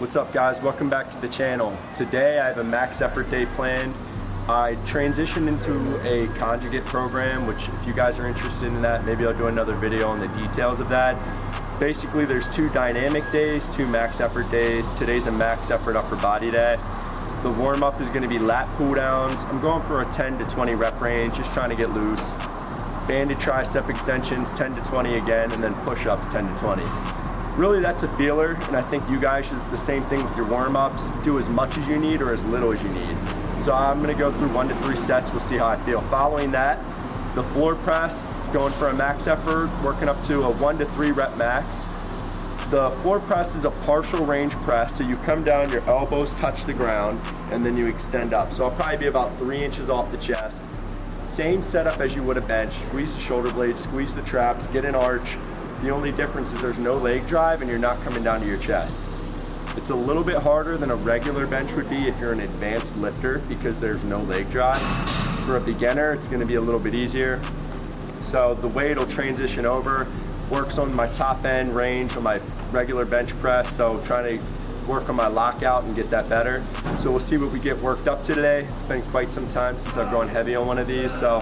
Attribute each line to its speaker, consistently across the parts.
Speaker 1: What's up guys, welcome back to the channel. Today I have a max effort day planned. I transitioned into a conjugate program, which if you guys are interested in that, maybe I'll do another video on the details of that. Basically there's 2 dynamic days, 2 max effort days. Today's a max effort upper body day. The warm up is going to be lat pull downs. I'm going for a 10 to 20 rep range, just trying to get loose. Banded tricep extensions, 10 to 20 again, and then push-ups, 10 to 20. Really, that's a feeler, and I think you guys should the same thing with your warm-ups. Do as much as you need or as little as you need. So I'm gonna go through 1 to 3 sets, we'll see how I feel. Following that, the floor press, going for a max effort, working up to a 1 to 3 rep max. The floor press is a partial range press, so you come down, your elbows touch the ground, and then you extend up. So I'll probably be about 3 inches off the chest. Same setup as you would a bench. Squeeze the shoulder blades, squeeze the traps, get an arch. The only difference is there's no leg drive and you're not coming down to your chest. It's a little bit harder than a regular bench would be if you're an advanced lifter because there's no leg drive. For a beginner, it's gonna be a little bit easier. So the way it'll transition over works on my top end range on my regular bench press, so trying to work on my lockout and get that better. So we'll see what we get worked up to today. It's been quite some time since I've gone heavy on one of these, so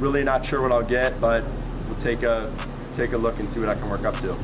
Speaker 1: really not sure what I'll get, but we'll take a look and see what I can work up to.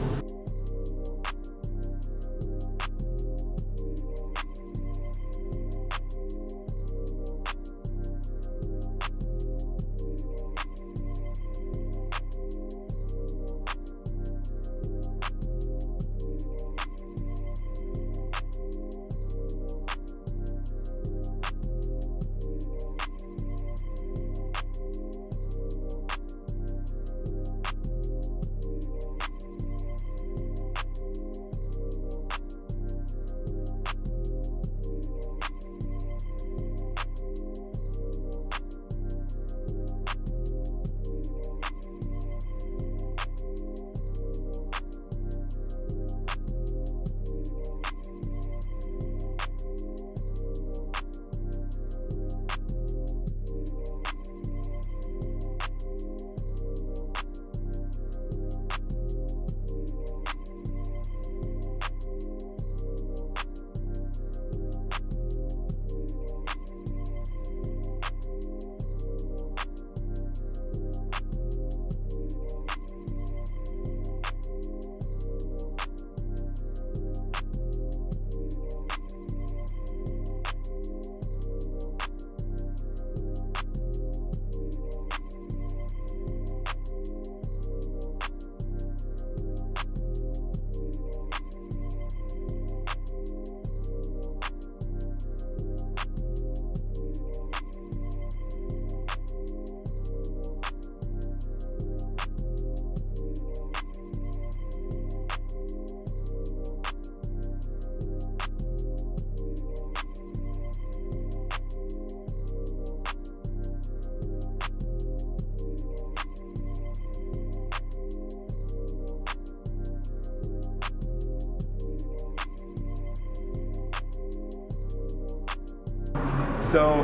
Speaker 1: So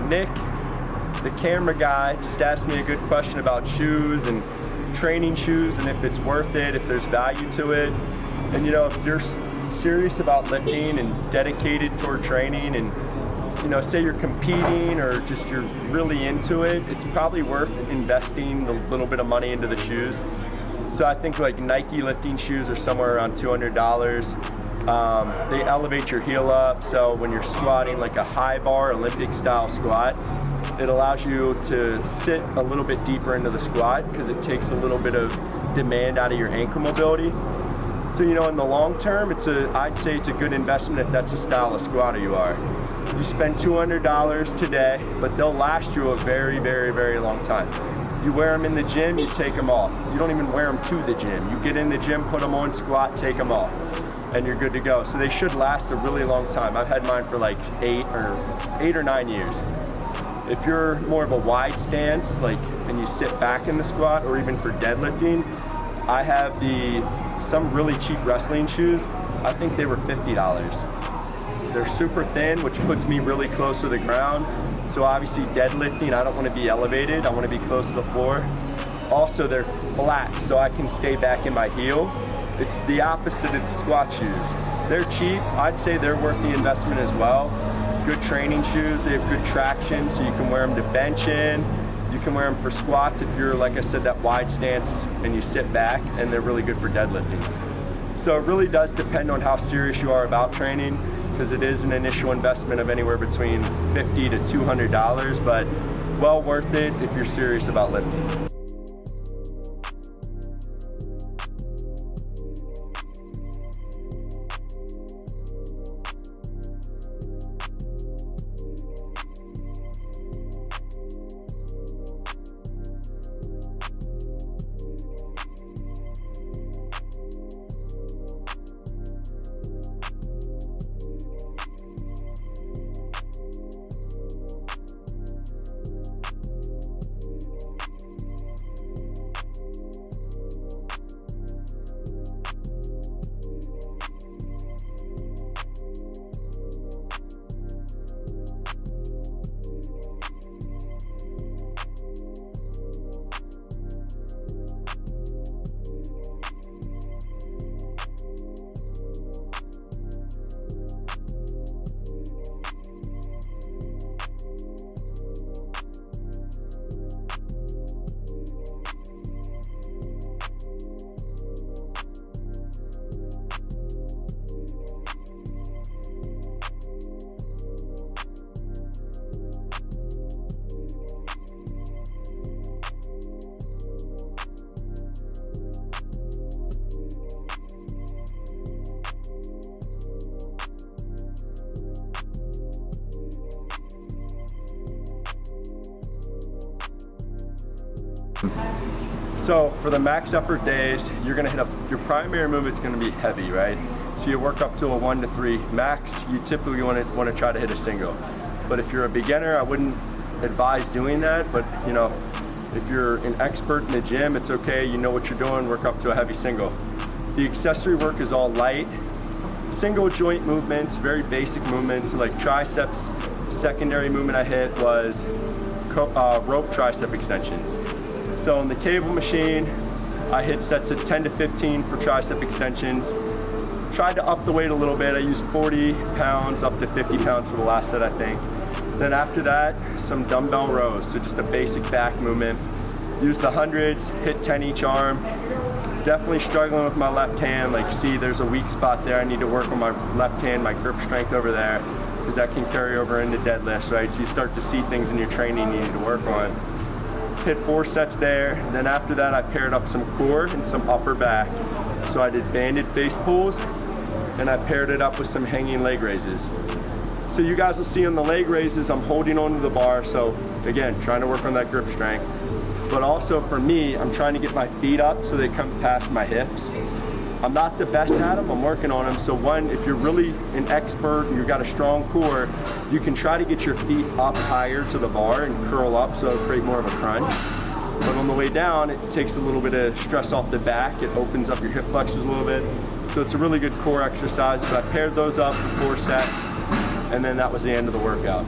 Speaker 1: Nick, the camera guy, just asked me a good question about shoes and training shoes and if it's worth it, if there's value to it. And you know, if you're serious about lifting and dedicated toward training and you know, say you're competing or just you're really into it, it's probably worth investing a little bit of money into the shoes. So I think like Nike lifting shoes are somewhere around $200. They elevate your heel up, so when you're squatting like a high bar Olympic style squat, it allows you to sit a little bit deeper into the squat because it takes a little bit of demand out of your ankle mobility. So you know, in the long term, I'd say it's a good investment if that's the style of squatter you are. You spend $200 today, but they'll last you a very, very, very long time. You wear them in the gym, you take them off. You don't even wear them to the gym. You get in the gym, put them on, squat, take them off, and you're good to go. So they should last a really long time. I've had mine for like 8 or 9 years. If you're more of a wide stance, like, and you sit back in the squat, or even for deadlifting, I have some really cheap wrestling shoes. I think they were $50. They're super thin, which puts me really close to the ground. So obviously deadlifting, I don't want to be elevated. I want to be close to the floor. Also, they're flat, so I can stay back in my heel. It's the opposite of the squat shoes. They're cheap. I'd say they're worth the investment as well. Good training shoes. They have good traction, so you can wear them to bench in. You can wear them for squats if you're, like I said, that wide stance and you sit back, and they're really good for deadlifting. So it really does depend on how serious you are about training, because it is an initial investment of anywhere between $50 to $200, but well worth it if you're serious about lifting. So for the max effort days, you're gonna hit up, your primary movement's gonna be heavy, right? So you work up to a 1 to 3 max, you typically wanna try to hit a single. But if you're a beginner, I wouldn't advise doing that, but you know, if you're an expert in the gym, it's okay, you know what you're doing, work up to a heavy single. The accessory work is all light, single joint movements, very basic movements, like triceps. Secondary movement I hit was rope tricep extensions. So on the cable machine, I hit sets of 10 to 15 for tricep extensions. Tried to up the weight a little bit. I used 40 pounds up to 50 pounds for the last set, I think. Then after that, some dumbbell rows, so just a basic back movement. Use the hundreds, hit 10 each arm. Definitely struggling with my left hand. Like, see, there's a weak spot there. I need to work on my left hand, my grip strength over there, because that can carry over into deadlifts, right? So you start to see things in your training you need to work on. Hit 4 sets there. Then after that, I paired up some core and some upper back. So I did banded face pulls, and I paired it up with some hanging leg raises. So you guys will see on the leg raises, I'm holding onto the bar. So again, trying to work on that grip strength. But also for me, I'm trying to get my feet up so they come past my hips. I'm not the best at them, I'm working on them. So one, if you're really an expert and you've got a strong core, you can try to get your feet up higher to the bar and curl up so it'll create more of a crunch. But on the way down, it takes a little bit of stress off the back. It opens up your hip flexors a little bit. So it's a really good core exercise. But I paired those up for 4 sets, and then that was the end of the workout.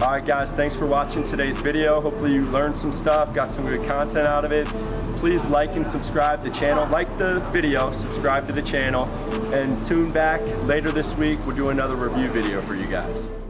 Speaker 1: All right, guys, thanks for watching today's video. Hopefully you learned some stuff, got some good content out of it. Please like and subscribe to the channel. Like the video, subscribe to the channel, and tune back later this week. We'll do another review video for you guys.